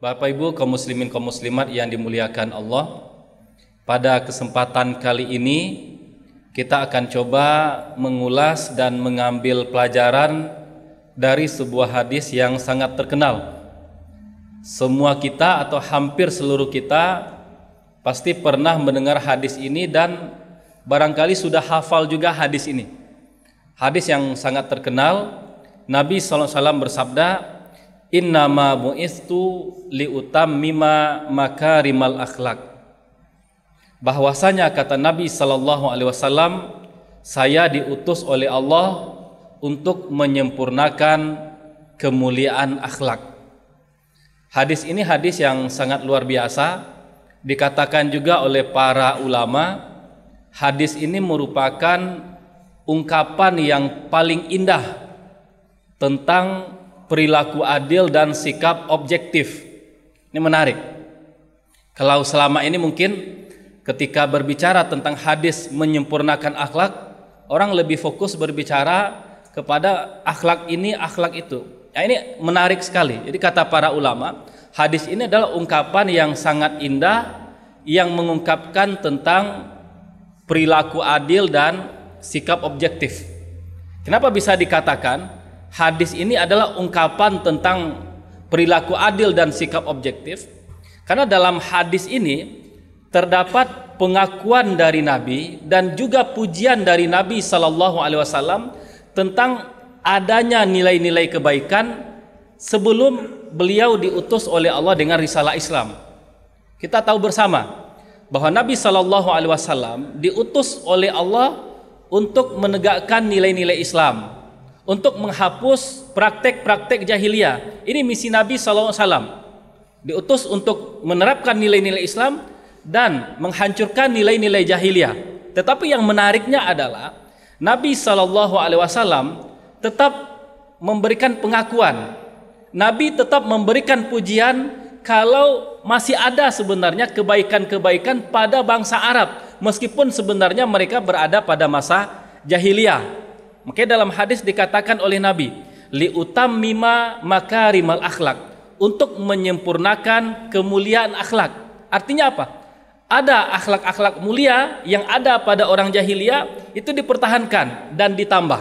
Bapak Ibu kaum muslimin kaum muslimat yang dimuliakan Allah, pada kesempatan kali ini kita akan coba mengulas dan mengambil pelajaran dari sebuah hadis yang sangat terkenal. Semua kita atau hampir seluruh kita pasti pernah mendengar hadis ini dan barangkali sudah hafal juga hadis ini. Hadis yang sangat terkenal, Nabi SAW bersabda, Innama bu'istu liutammima makarimal akhlak. Bahwasanya kata Nabi SAW, saya diutus oleh Allah untuk menyempurnakan kemuliaan akhlak. Hadis ini hadis yang sangat luar biasa. Dikatakan juga oleh para ulama, hadis ini merupakan ungkapan yang paling indah tentang perilaku adil dan sikap objektif. Ini menarik. Kalau selama ini mungkin ketika berbicara tentang hadis menyempurnakan akhlak, orang lebih fokus berbicara kepada akhlak ini, akhlak itu. Nah, ini menarik sekali. Jadi kata para ulama, hadis ini adalah ungkapan yang sangat indah yang mengungkapkan tentang perilaku adil dan sikap objektif. Kenapa bisa dikatakan hadis ini adalah ungkapan tentang perilaku adil dan sikap objektif? Karena dalam hadis ini terdapat pengakuan dari Nabi dan juga pujian dari Nabi SAW tentang adanya nilai-nilai kebaikan sebelum beliau diutus oleh Allah dengan risalah Islam. Kita tahu bersama bahwa Nabi SAW diutus oleh Allah untuk menegakkan nilai-nilai Islam, untuk menghapus praktek-praktek jahiliyah. Ini misi Nabi SAW. Diutus untuk menerapkan nilai-nilai Islam dan menghancurkan nilai-nilai jahiliyah. Tetapi yang menariknya adalah Nabi SAW tetap memberikan pengakuan. Nabi tetap memberikan pujian kalau masih ada sebenarnya kebaikan-kebaikan pada bangsa Arab, meskipun sebenarnya mereka berada pada masa jahiliyah. Makanya dalam hadis dikatakan oleh Nabi, liutammima makarimal akhlak, untuk menyempurnakan kemuliaan akhlak. Artinya apa? Ada akhlak-akhlak mulia yang ada pada orang jahiliyah itu dipertahankan dan ditambah.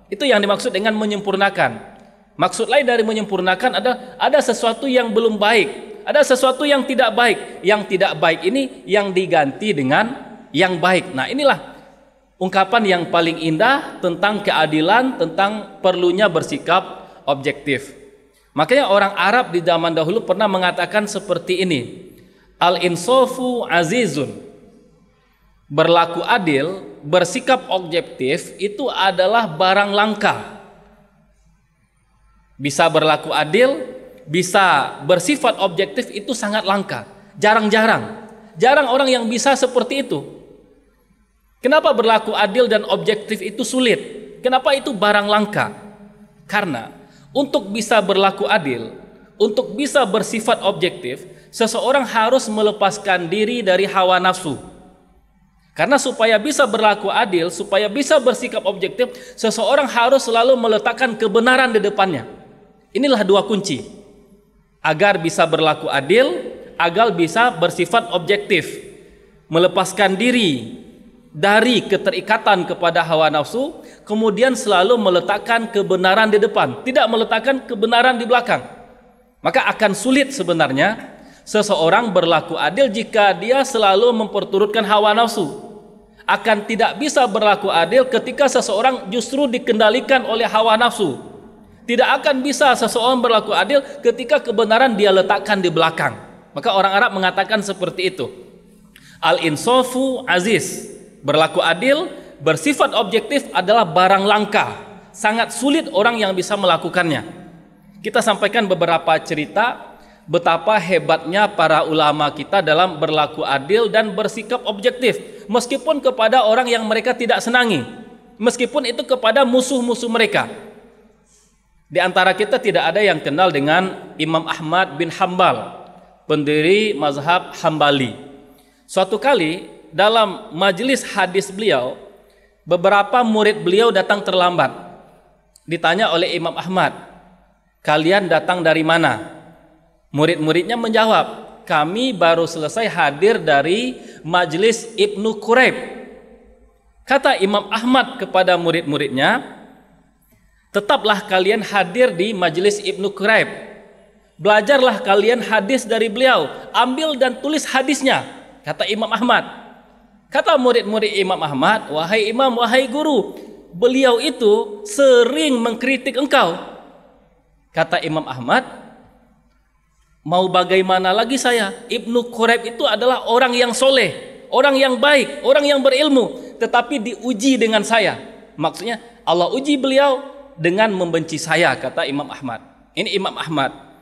Itu yang dimaksud dengan menyempurnakan. Maksud lain dari menyempurnakan ada sesuatu yang belum baik, ada sesuatu yang tidak baik. Yang tidak baik ini yang diganti dengan yang baik. Nah, inilah ungkapan yang paling indah tentang keadilan, tentang perlunya bersikap objektif. Makanya orang Arab di zaman dahulu pernah mengatakan seperti ini, al-insafu azizun, berlaku adil, bersikap objektif itu adalah barang langka. Bisa berlaku adil, bisa bersifat objektif itu sangat langka, jarang-jarang orang yang bisa seperti itu. Kenapa berlaku adil dan objektif itu sulit? Kenapa itu barang langka? Karena untuk bisa berlaku adil, untuk bisa bersifat objektif, seseorang harus melepaskan diri dari hawa nafsu. Karena supaya bisa berlaku adil, supaya bisa bersikap objektif, seseorang harus selalu meletakkan kebenaran di depannya. Inilah dua kunci. Agar bisa berlaku adil, agar bisa bersifat objektif. Melepaskan diri dari keterikatan kepada hawa nafsu, kemudian selalu meletakkan kebenaran di depan, tidak meletakkan kebenaran di belakang. Maka akan sulit sebenarnya seseorang berlaku adil jika dia selalu memperturutkan hawa nafsu. Akan tidak bisa berlaku adil ketika seseorang justru dikendalikan oleh hawa nafsu. Tidak akan bisa seseorang berlaku adil ketika kebenaran dia letakkan di belakang. Maka orang Arab mengatakan seperti itu. Al-insafu aziz, berlaku adil, bersifat objektif adalah barang langka. Sangat sulit orang yang bisa melakukannya. Kita sampaikan beberapa cerita betapa hebatnya para ulama kita dalam berlaku adil dan bersikap objektif, meskipun kepada orang yang mereka tidak senangi, meskipun itu kepada musuh-musuh mereka. Di antara kita tidak ada yang kenal dengan Imam Ahmad bin Hambal, pendiri mazhab Hambali. Suatu kali dalam majelis hadis beliau, beberapa murid beliau datang terlambat. Ditanya oleh Imam Ahmad, kalian datang dari mana? Murid-muridnya menjawab, kami baru selesai hadir dari majelis Ibnu Quraib. Kata Imam Ahmad kepada murid-muridnya, tetaplah kalian hadir di majelis Ibnu Quraib. Belajarlah kalian hadis dari beliau, ambil dan tulis hadisnya, kata Imam Ahmad. Kata murid-murid Imam Ahmad, wahai imam, wahai guru, beliau itu sering mengkritik engkau. Kata Imam Ahmad, mau bagaimana lagi saya? Ibnu Quraib itu adalah orang yang soleh, orang yang baik, orang yang berilmu, tetapi diuji dengan saya. Maksudnya Allah uji beliau dengan membenci saya, kata Imam Ahmad. Ini Imam Ahmad.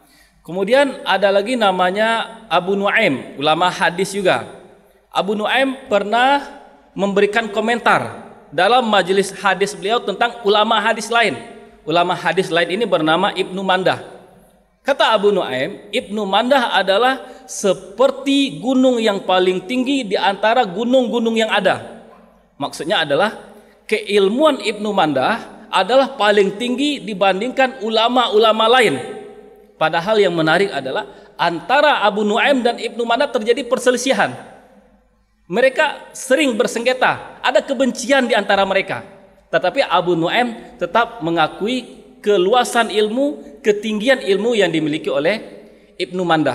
Kemudian ada lagi namanya Abu Nuaim, ulama hadis juga. Abu Nuaim pernah memberikan komentar dalam majelis hadis beliau tentang ulama hadis lain. Ulama hadis lain ini bernama Ibnu Mandah. Kata Abu Nuaim, Ibnu Mandah adalah seperti gunung yang paling tinggi di antara gunung-gunung yang ada. Maksudnya adalah keilmuan Ibnu Mandah adalah paling tinggi dibandingkan ulama-ulama lain. Padahal yang menarik adalah antara Abu Nuaim dan Ibnu Mandah terjadi perselisihan. Mereka sering bersengketa, ada kebencian di antara mereka. Tetapi Abu Nuaim tetap mengakui keluasan ilmu, ketinggian ilmu yang dimiliki oleh Ibnu Mandah.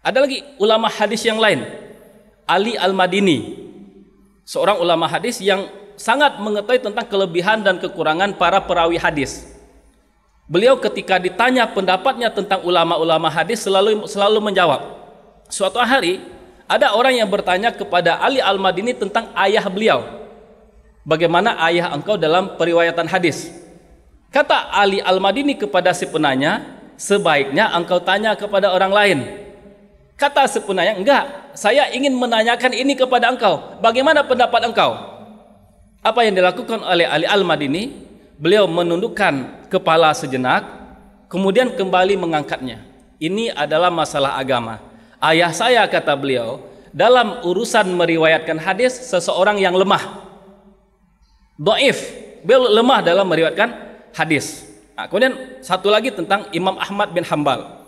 Ada lagi ulama hadis yang lain, Ali Al-Madini, seorang ulama hadis yang sangat mengetahui tentang kelebihan dan kekurangan para perawi hadis. Beliau ketika ditanya pendapatnya tentang ulama-ulama hadis selalu menjawab. Suatu hari ada orang yang bertanya kepada Ali Al-Madini tentang ayah beliau. Bagaimana ayah engkau dalam periwayatan hadis? Kata Ali Al-Madini kepada si penanya, sebaiknya engkau tanya kepada orang lain. Kata si penanya, enggak, saya ingin menanyakan ini kepada engkau. Bagaimana pendapat engkau? Apa yang dilakukan oleh Ali Al-Madini? Beliau menundukkan kepala sejenak, kemudian kembali mengangkatnya. Ini adalah masalah agama. Ayah saya, kata beliau, dalam urusan meriwayatkan hadis seseorang yang lemah, dhaif, beliau lemah dalam meriwayatkan hadis. Nah, kemudian satu lagi tentang Imam Ahmad bin Hambal,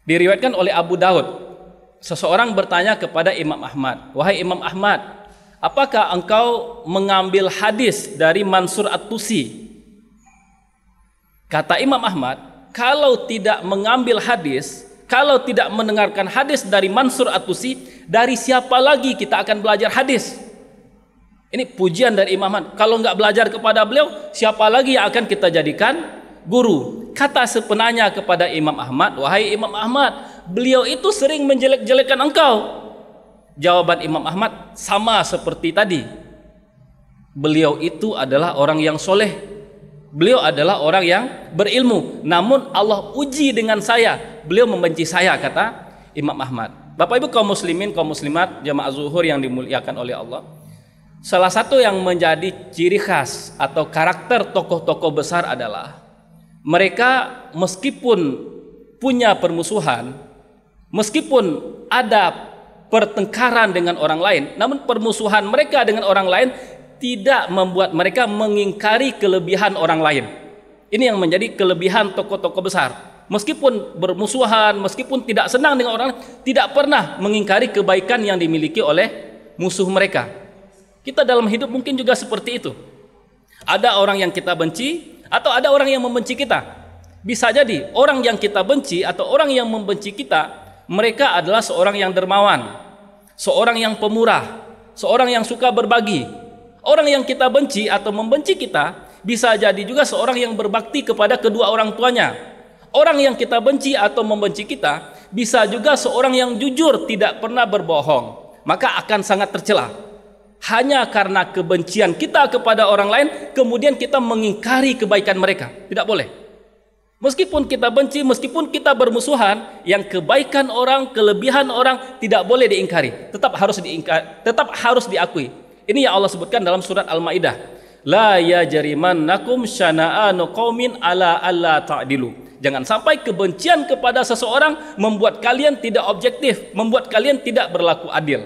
diriwayatkan oleh Abu Daud. Seseorang bertanya kepada Imam Ahmad, wahai Imam Ahmad, apakah engkau mengambil hadis dari Mansur At-Tusi? Kata Imam Ahmad, kalau tidak mengambil hadis, kalau tidak mendengarkan hadis dari Mansur At-Tusi, dari siapa lagi kita akan belajar hadis? Ini pujian dari Imam Ahmad. Kalau nggak belajar kepada beliau, siapa lagi yang akan kita jadikan guru? Kata sepenanya kepada Imam Ahmad, wahai Imam Ahmad, beliau itu sering menjelek-jelekan engkau. Jawaban Imam Ahmad sama seperti tadi. Beliau itu adalah orang yang soleh. Beliau adalah orang yang berilmu. Namun Allah uji dengan saya. Beliau membenci saya, kata Imam Ahmad. Bapak Ibu kaum muslimin, kaum muslimat, jamaah zuhur yang dimuliakan oleh Allah. Salah satu yang menjadi ciri khas atau karakter tokoh-tokoh besar adalah mereka meskipun punya permusuhan, meskipun ada pertengkaran dengan orang lain, namun permusuhan mereka dengan orang lain tidak membuat mereka mengingkari kelebihan orang lain. Ini yang menjadi kelebihan tokoh-tokoh besar. Meskipun bermusuhan, meskipun tidak senang dengan orang lain, tidak pernah mengingkari kebaikan yang dimiliki oleh musuh mereka. Kita dalam hidup mungkin juga seperti itu. Ada orang yang kita benci atau ada orang yang membenci kita. Bisa jadi orang yang kita benci atau orang yang membenci kita, mereka adalah seorang yang dermawan, seorang yang pemurah, seorang yang suka berbagi. Orang yang kita benci atau membenci kita bisa jadi juga seorang yang berbakti kepada kedua orang tuanya. Orang yang kita benci atau membenci kita bisa juga seorang yang jujur, tidak pernah berbohong. Maka akan sangat tercela. Hanya karena kebencian kita kepada orang lain, kemudian kita mengingkari kebaikan mereka. Tidak boleh. Meskipun kita benci, meskipun kita bermusuhan, yang kebaikan orang, kelebihan orang tidak boleh diingkari. Tetap harus diakui. Ini yang Allah sebutkan dalam surat Al-Maidah. La yajrimannakum syana'anu qaumin ala alla ta'dilu. Jangan sampai kebencian kepada seseorang membuat kalian tidak objektif, membuat kalian tidak berlaku adil.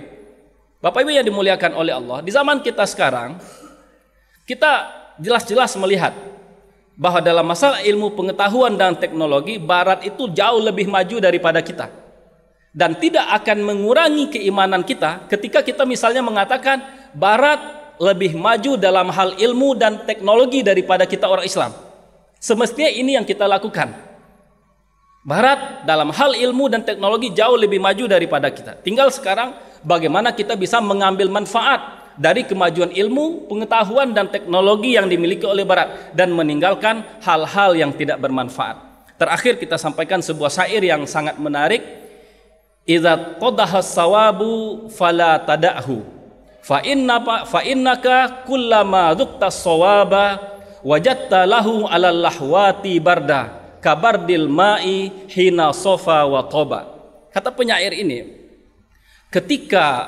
Bapak Ibu yang dimuliakan oleh Allah, di zaman kita sekarang, kita jelas-jelas melihat bahwa dalam masalah ilmu pengetahuan dan teknologi, Barat itu jauh lebih maju daripada kita, dan tidak akan mengurangi keimanan kita ketika kita misalnya mengatakan Barat lebih maju dalam hal ilmu dan teknologi daripada kita orang Islam. Semestinya ini yang kita lakukan. Barat dalam hal ilmu dan teknologi jauh lebih maju daripada kita. Tinggal sekarang bagaimana kita bisa mengambil manfaat dari kemajuan ilmu, pengetahuan dan teknologi yang dimiliki oleh Barat, dan meninggalkan hal-hal yang tidak bermanfaat. Terakhir kita sampaikan sebuah syair yang sangat menarik. Idza qadahas sawabu fala tada'hu fa innaka kullama dzuktas sawaba wajadta lahu alal lahwati barda kabardil ma'i hina sofa wa toba. Kata penyair ini, ketika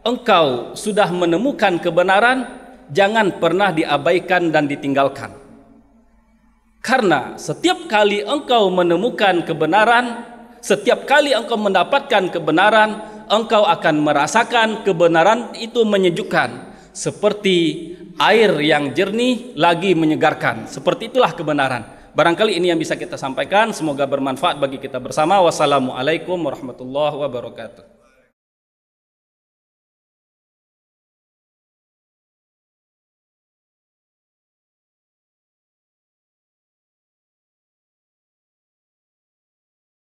engkau sudah menemukan kebenaran, jangan pernah diabaikan dan ditinggalkan. Karena setiap kali engkau menemukan kebenaran, setiap kali engkau mendapatkan kebenaran, engkau akan merasakan kebenaran itu menyejukkan, seperti air yang jernih lagi menyegarkan. Seperti itulah kebenaran. Barangkali ini yang bisa kita sampaikan. Semoga bermanfaat bagi kita bersama. Wassalamualaikum warahmatullahi wabarakatuh.